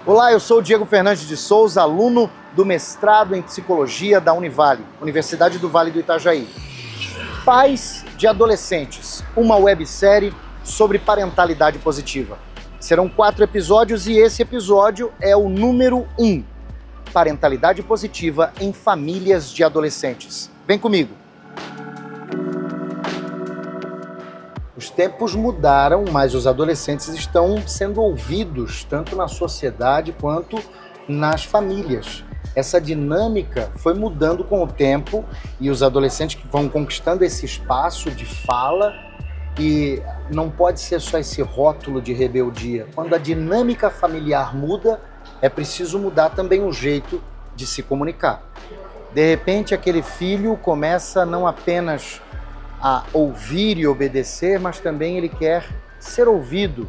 Olá, eu sou o Diego Fernandes de Souza, aluno do mestrado em Psicologia da Univale, Universidade do Vale do Itajaí. Pais de Adolescentes, uma websérie sobre parentalidade positiva. Serão 4 episódios e esse episódio é o número 1, Parentalidade Positiva em Famílias de Adolescentes. Vem comigo! Os tempos mudaram, mas os adolescentes estão sendo ouvidos tanto na sociedade quanto nas famílias. Essa dinâmica foi mudando com o tempo e os adolescentes que vão conquistando esse espaço de fala, e não pode ser só esse rótulo de rebeldia. Quando a dinâmica familiar muda, é preciso mudar também o jeito de se comunicar. De repente, aquele filho começa não apenas a ouvir e obedecer, mas também ele quer ser ouvido.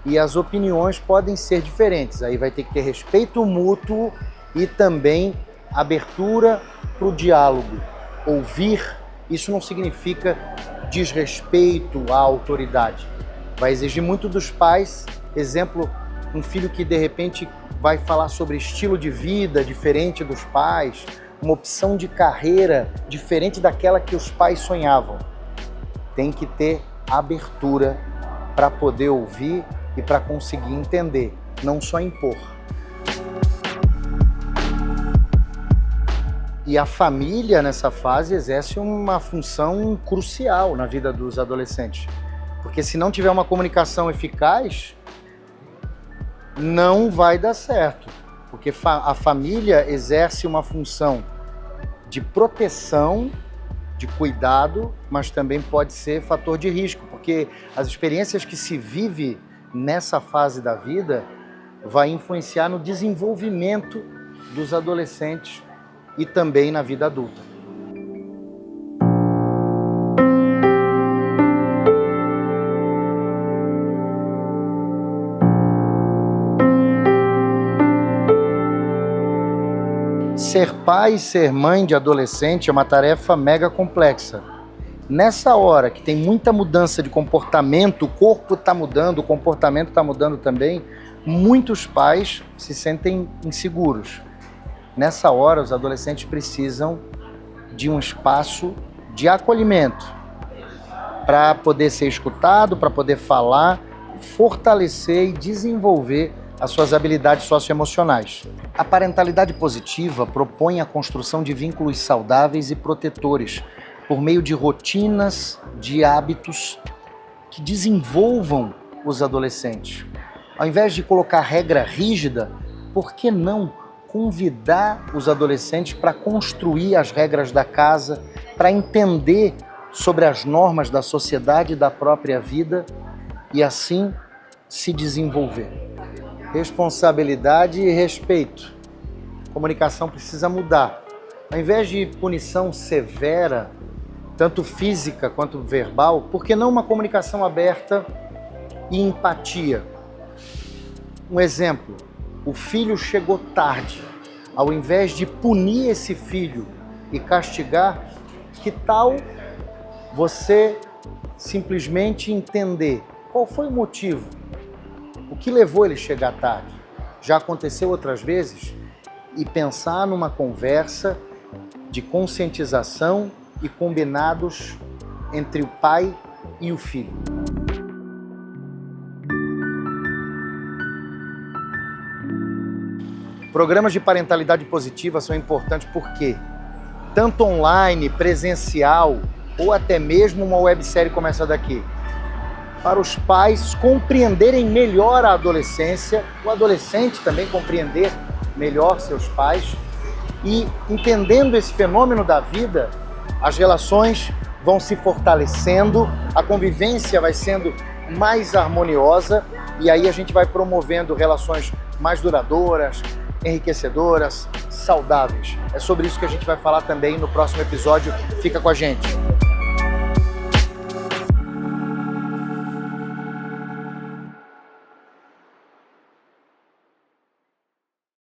E as opiniões podem ser diferentes. Aí vai ter que ter respeito mútuo e também abertura para o diálogo. Ouvir, isso não significa desrespeito à autoridade. Vai exigir muito dos pais. Exemplo, um filho que de repente vai falar sobre estilo de vida diferente dos pais, uma opção de carreira diferente daquela que os pais sonhavam. Tem que ter abertura para poder ouvir e para conseguir entender, não só impor. E a família nessa fase exerce uma função crucial na vida dos adolescentes, porque se não tiver uma comunicação eficaz, não vai dar certo, porque a família exerce uma função de proteção, de cuidado, mas também pode ser fator de risco, porque as experiências que se vive nessa fase da vida vai influenciar no desenvolvimento dos adolescentes e também na vida adulta. Ser pai e ser mãe de adolescente é uma tarefa mega complexa. Nessa hora que tem muita mudança de comportamento, o corpo está mudando, o comportamento está mudando também, muitos pais se sentem inseguros. Nessa hora, os adolescentes precisam de um espaço de acolhimento para poder ser escutado, para poder falar, fortalecer e desenvolver as suas habilidades socioemocionais. A parentalidade positiva propõe a construção de vínculos saudáveis e protetores por meio de rotinas, de hábitos que desenvolvam os adolescentes. Ao invés de colocar regra rígida, por que não convidar os adolescentes para construir as regras da casa, para entender sobre as normas da sociedade e da própria vida e assim se desenvolver? Responsabilidade e respeito. A comunicação precisa mudar. Ao invés de punição severa, tanto física quanto verbal, por que não uma comunicação aberta e empatia? Um exemplo, o filho chegou tarde. Ao invés de punir esse filho e castigar, que tal você simplesmente entender qual foi o motivo? O que levou ele a chegar tarde? Já aconteceu outras vezes? E pensar numa conversa de conscientização e combinados entre o pai e o filho. Programas de parentalidade positiva são importantes porque, tanto online, presencial ou até mesmo uma websérie como essa daqui, para os pais compreenderem melhor a adolescência, o adolescente também compreender melhor seus pais, e entendendo esse fenômeno da vida, as relações vão se fortalecendo, a convivência vai sendo mais harmoniosa e aí a gente vai promovendo relações mais duradouras, enriquecedoras, saudáveis. É sobre isso que a gente vai falar também no próximo episódio. Fica com a gente.